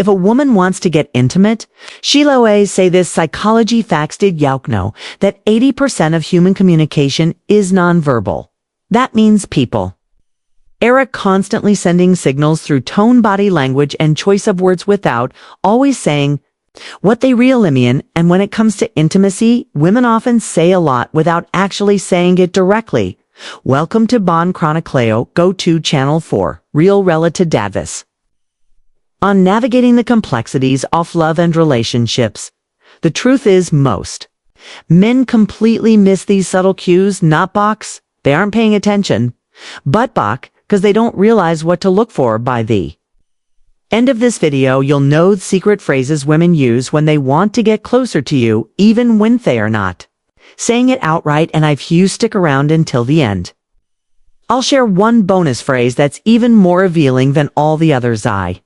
If a woman wants to get intimate, Shiloe say this psychology facts did know that 80% of human communication is nonverbal. That means people. Eric constantly sending signals through tone, body language, and choice of words without always saying what they really mean. And when it comes to intimacy, women often say a lot without actually saying it directly. Welcome to Bon Chronicleo, go to Channel 4, Real Relative Davis. On navigating the complexities of love and relationships. The truth is most men completely miss these subtle cues, not box, they aren't paying attention, but bok, because they don't realize what to look for by the end of this video. You'll know secret phrases women use when they want to get closer to you, even when they are not saying it outright, and I've you stick around until the end. I'll share one bonus phrase that's even more revealing than all the others. I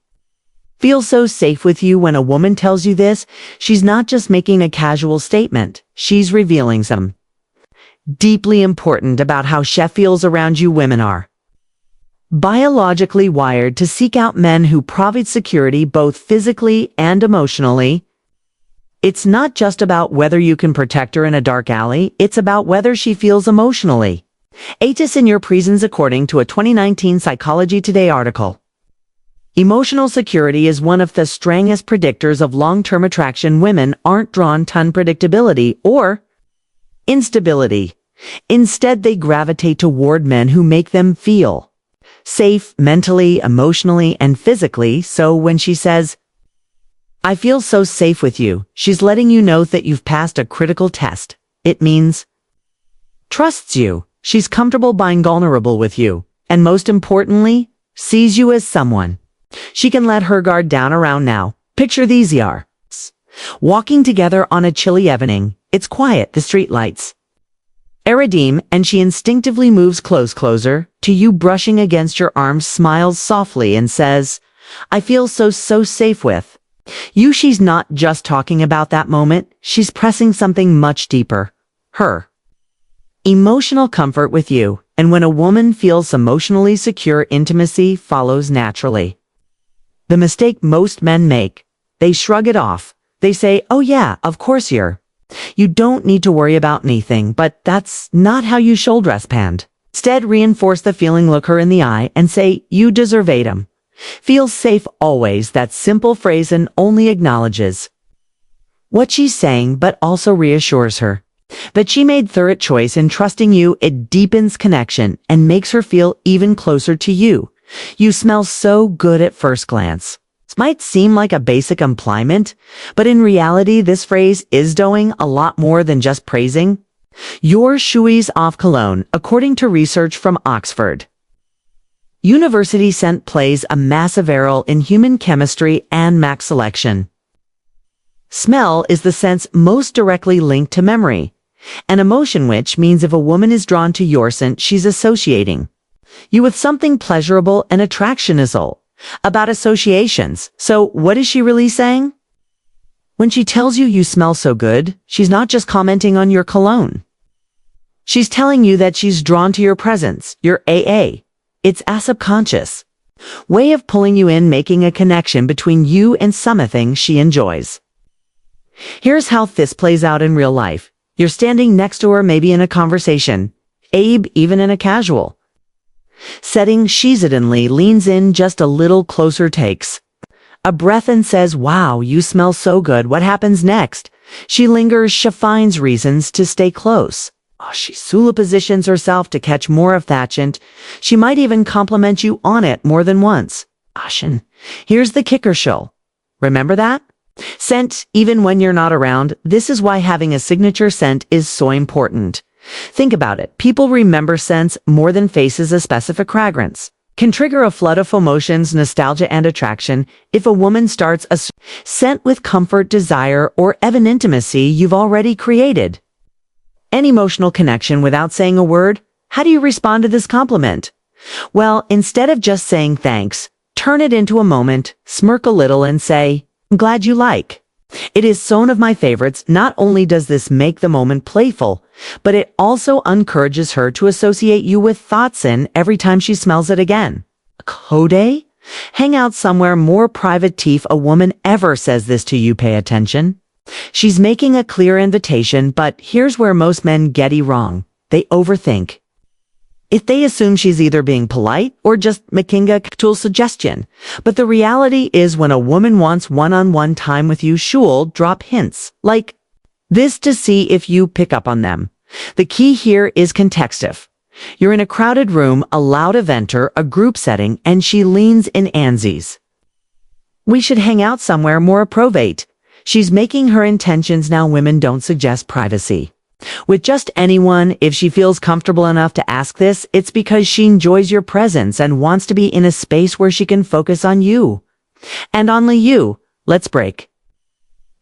feel so safe with you. When a woman tells you this, she's not just making a casual statement, she's revealing some deeply important about how she feels around you. Women are biologically wired to seek out men who provide security both physically and emotionally. It's not just about whether you can protect her in a dark alley, it's about whether she feels emotionally. Atis in your presence, according to a 2019 Psychology Today article. Emotional security is one of the strongest predictors of long-term attraction. Women aren't drawn to unpredictability or instability. Instead, they gravitate toward men who make them feel safe mentally, emotionally, and physically. So when she says, I feel so safe with you, she's letting you know that you've passed a critical test. It means trusts you, she's comfortable being vulnerable with you, and most importantly, sees you as someone she can let her guard down around. Now, picture these are walking together on a chilly evening. It's quiet, the street lights are dim, and she instinctively moves closer to you, brushing against your arm, smiles softly, and says, I feel so safe with you. She's not just talking about that moment, she's pressing something much deeper. Her emotional comfort with you. And when a woman feels emotionally secure, intimacy follows naturally. The mistake most men make, they shrug it off. They say, oh yeah, of course you don't need to worry about anything, but that's not how you should respond. Instead, reinforce the feeling, look her in the eye, and say, you deserve it. Feel safe always. That simple phrase and only acknowledges what she's saying, but also reassures her that she made the right choice in trusting you. It deepens connection and makes her feel even closer to you. You smell so good at first glance. This might seem like a basic compliment, but in reality, this phrase is doing a lot more than just praising your shoes off cologne, according to research from Oxford University. Scent plays a massive role in human chemistry and max selection. Smell is the sense most directly linked to memory and emotion, which means if a woman is drawn to your scent, she's associating you with something pleasurable, and attraction is all about associations. So what is she really saying? When she tells you you smell so good, she's not just commenting on your cologne. She's telling you that she's drawn to your presence, your AA. It's a subconscious way of pulling you in, making a connection between you and something she enjoys. Here's how this plays out in real life. You're standing next to her, maybe in a conversation, even in a casual setting. She suddenly leans in just a little closer, takes a breath, and says, wow, you smell so good. What happens next? She lingers. She finds reasons to stay close. She slowly positions herself to catch more of that scent. She might even compliment you on it more than once. Here's the kicker, she'll remember that scent even when you're not around. This is why having a signature scent is so important. Think about it. People remember scents more than faces. A specific fragrance can trigger a flood of emotions, nostalgia, and attraction. If a woman starts a scent with comfort, desire, or even intimacy, you've already created an emotional connection without saying a word. How do you respond to this compliment? Well, instead of just saying thanks, turn it into a moment, smirk a little, and say, I'm glad you like it. Is one of my favorites. Not only does this make the moment playful, but it also encourages her to associate you with thoughts in every time she smells it again. Code? Hang out somewhere more private. If a woman ever says this to you, pay attention. She's making a clear invitation, but here's where most men get it wrong. They overthink. If they assume she's either being polite or just making a casual suggestion. But the reality is when a woman wants one-on-one time with you, she'll drop hints like this to see if you pick up on them. The key here is contextive. You're in a crowded room, a loud eventer, a group setting, and she leans in ansies. We should hang out somewhere more appropriate. She's making her intentions now. Women don't suggest privacy with just anyone. If she feels comfortable enough to ask this, it's because she enjoys your presence and wants to be in a space where she can focus on you. And only you. Let's break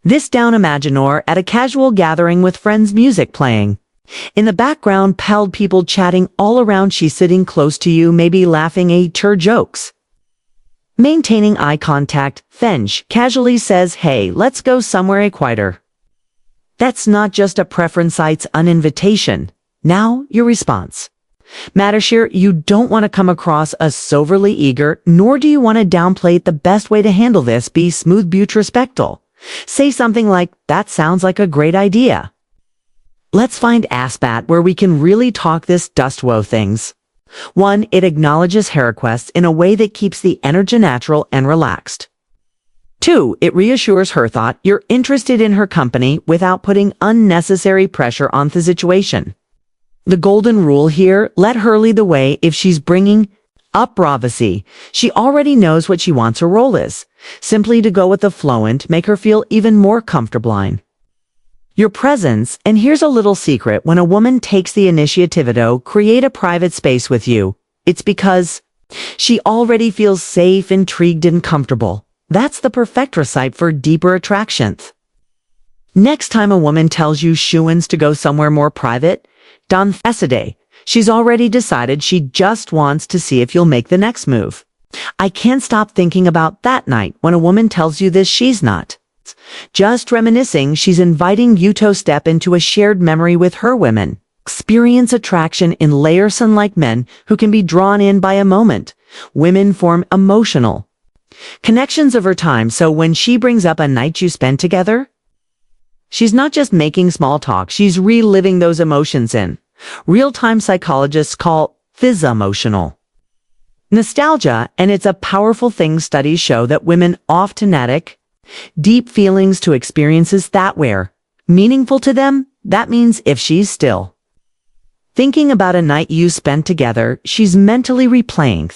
this down. Imagine you're at a casual gathering with friends, music playing. In the background, palled people chatting all around. She's sitting close to you, maybe laughing at your jokes. Maintaining eye contact, Fench casually says, hey, let's go somewhere quieter. That's not just a preference, it's an invitation. Now, your response matters here. You don't want to come across as overly eager, nor do you want to downplay it. The best way to handle this, be smooth but respectful. Say something like, that sounds like a great idea. Let's find aspect where we can really talk this dust woe things. 1. It acknowledges her requests in a way that keeps the energy natural and relaxed. 2. It reassures her thought you're interested in her company without putting unnecessary pressure on the situation. The golden rule here, let her lead the way. If she's bringing up privacy, she already knows what she wants her role is. Simply to go with the flow and make her feel even more comfortable in your presence. And here's a little secret. When a woman takes the initiative to create a private space with you, it's because she already feels safe, intrigued, and comfortable. That's the perfect recipe for deeper attraction. Next time a woman tells you she wants to go somewhere more private, don't hesitate. She's already decided. She just wants to see if you'll make the next move. I can't stop thinking about that night when a woman tells you this. She's not just reminiscing, she's inviting you to step into a shared memory with her. Women experience attraction in layers, unlike men who can be drawn in by a moment. Women form emotional connections over time, so when she brings up a night you spent together, she's not just making small talk, she's reliving those emotions in real-time. Psychologists call this emotional nostalgia, and it's a powerful thing. Studies show that women often add deep feelings to experiences that were meaningful to them. That means if she's still thinking about a night you spent together, she's mentally replaying.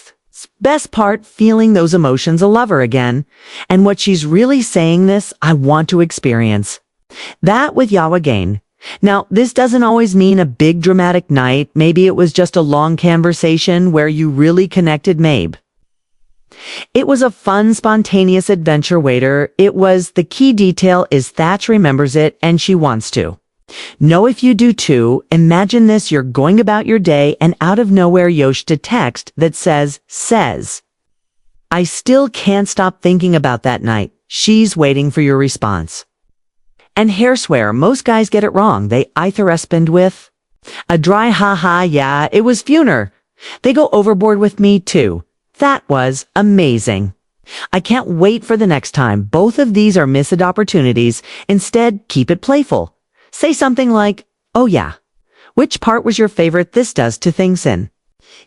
Best part, feeling those emotions, a lover again. And what she's really saying this, I want to experience that with you again. Now, this doesn't always mean a big dramatic night. Maybe it was just a long conversation where you really connected. Maybe it was a fun, spontaneous adventure. Waiter, it was. The key detail is Thatch remembers it and she wants to know if you do too. Imagine this, you're going about your day and out of nowhere Yosh to text that says, I still can't stop thinking about that night. She's waiting for your response. And hair swear, most guys get it wrong. They either respond with a dry haha, yeah, it was funer. They go overboard with me too. That was amazing. I can't wait for the next time. Both of these are missed opportunities. Instead, keep it playful. Say something like, oh yeah, which part was your favorite? This does two things in.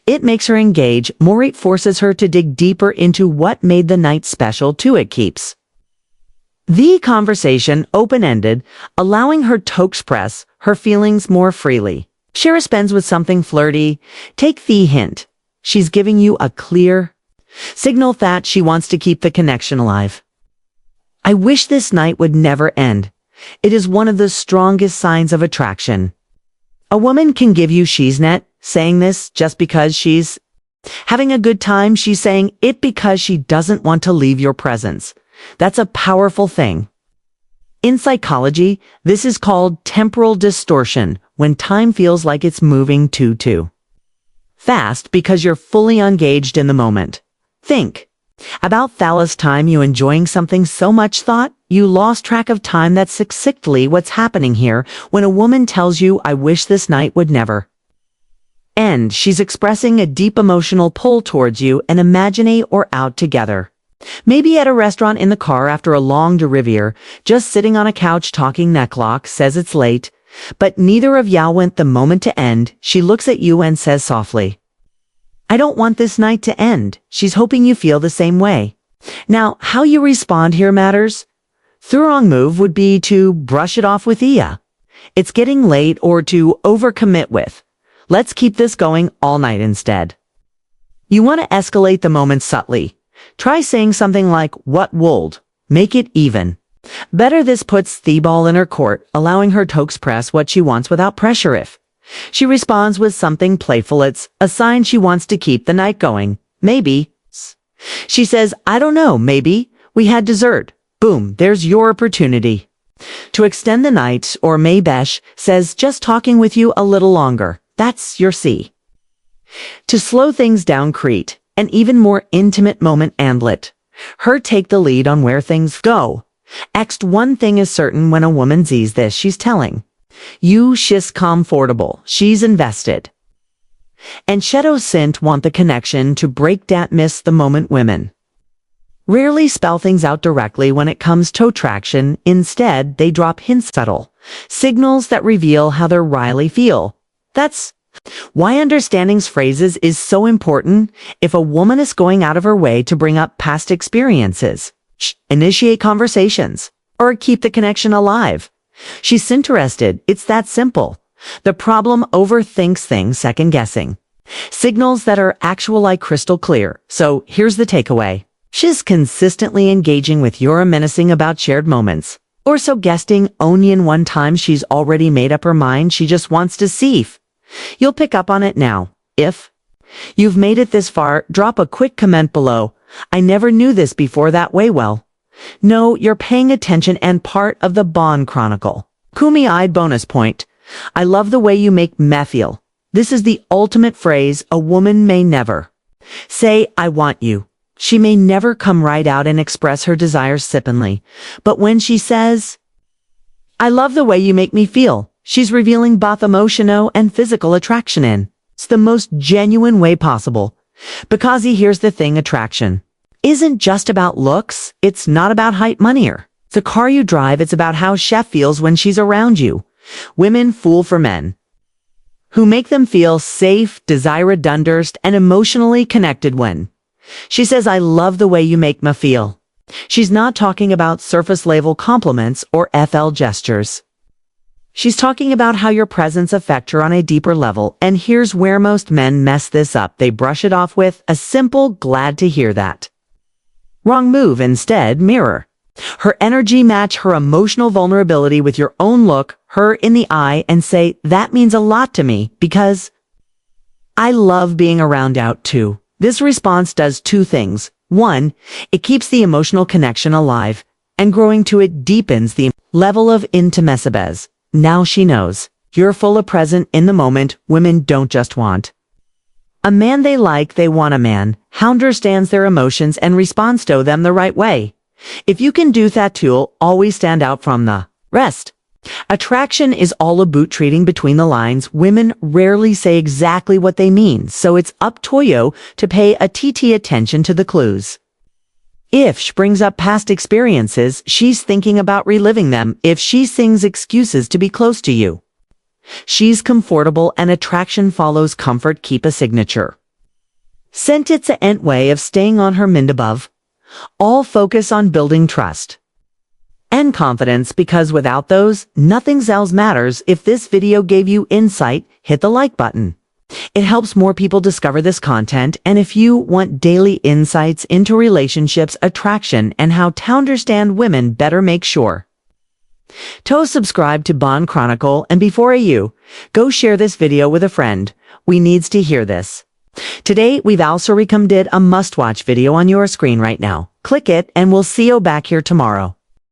It makes her engage more. It forces her to dig deeper into what made the night special too. It keeps the conversation open-ended, allowing her to express her feelings more freely. She responds with something flirty. Take the hint. She's giving you a clear signal that she wants to keep the connection alive. I wish this night would never end. It is one of the strongest signs of attraction. A woman can give you she's not saying this just because she's having a good time. She's saying it because she doesn't want to leave your presence. That's a powerful thing. In psychology, this is called temporal distortion, when time feels like it's moving too fast because you're fully engaged in the moment. Think about the last time you enjoying something so much thought you lost track of time. That's exactly what's happening here when a woman tells you, I wish this night would never And she's expressing a deep emotional pull towards you and imagining or out together. Maybe at a restaurant in the car after a long derriere, just sitting on a couch talking necklock, says it's late, but neither of y'all want the moment to end. She looks at you and says softly, I don't want this night to end. She's hoping you feel the same way. Now, how you respond here matters. The wrong move would be to brush it off with it's getting late, or to overcommit with, let's keep this going all night instead. You want to escalate the moment subtly. Try saying something like, what would? Make it even. Better this puts the ball in her court, allowing her to express what she wants without pressure. If she responds with something playful, it's a sign she wants to keep the night going. Maybe. She says, I don't know, maybe. We had dessert. Boom, there's your opportunity to extend the night, or Maybesh says, just talking with you a little longer. That's your C. To slow things down, create an even more intimate moment and let her take the lead on where things go. Next, one thing is certain when a woman sees this, she's telling you she's comfortable, she's invested. And Shadow Scent want the connection to break that miss the moment. Women rarely spell things out directly when it comes to attraction. Instead, they drop hints, subtle signals that reveal how they really feel. That's why understanding phrases is so important. If a woman is going out of her way to bring up past experiences, initiate conversations, or keep the connection alive, she's interested. It's that simple. The problem overthinks things, second guessing signals that are actually crystal clear. So here's the takeaway. She's consistently engaging with your menacing about shared moments. Or so guessing onion one time she's already made up her mind. She just wants to see if you'll pick up on it now. If you've made it this far, drop a quick comment below. I never knew this before that way. Well, no, you're paying attention and part of the Bond Chronicle. Kumi-eyed bonus point. I love the way you make me feel. This is the ultimate phrase. A woman may never say, I want you. She may never come right out and express her desires sippingly. But when she says, I love the way you make me feel, she's revealing both emotional and physical attraction in it's the most genuine way possible. Because here's the thing, attraction isn't just about looks. It's not about height, money, or the car you drive. It's about how Chef feels when she's around you. Women fool for men who make them feel safe, desired, understood, and emotionally connected. When she says, I love the way you make me feel, she's not talking about surface level compliments or FL gestures. She's talking about how your presence affects her on a deeper level. And here's where most men mess this up. They brush it off with a simple, glad to hear that. Wrong move. Instead, mirror her energy, match her emotional vulnerability with your own look, her in the eye, and say, that means a lot to me because I love being around out too. This response does two things. One, it keeps the emotional connection alive, and growing to it deepens the level of intimacy. Now she knows you're fully present in the moment. Women don't just want a man they like, they want a man who understands their emotions and responds to them the right way. If you can do that, you'll always stand out from the rest. Attraction is all about treating between the lines. Women rarely say exactly what they mean, so it's up to you to pay attention to the clues. If she brings up past experiences, she's thinking about reliving them. If she sings excuses to be close to you, she's comfortable, and attraction follows comfort. Keep a signature scent. It's a ent way of staying on her mind above. All focus on building trust and confidence, because without those, nothing else matters. If this video gave you insight, hit the like button. It helps more people discover this content. And if you want daily insights into relationships, attraction, and how to understand women better, make sure to subscribe to Bond Chronicle. And before you go, share this video with a friend. We needs to hear this. Today, we've also recommended a must-watch video on your screen right now. Click it, and we'll see you back here tomorrow.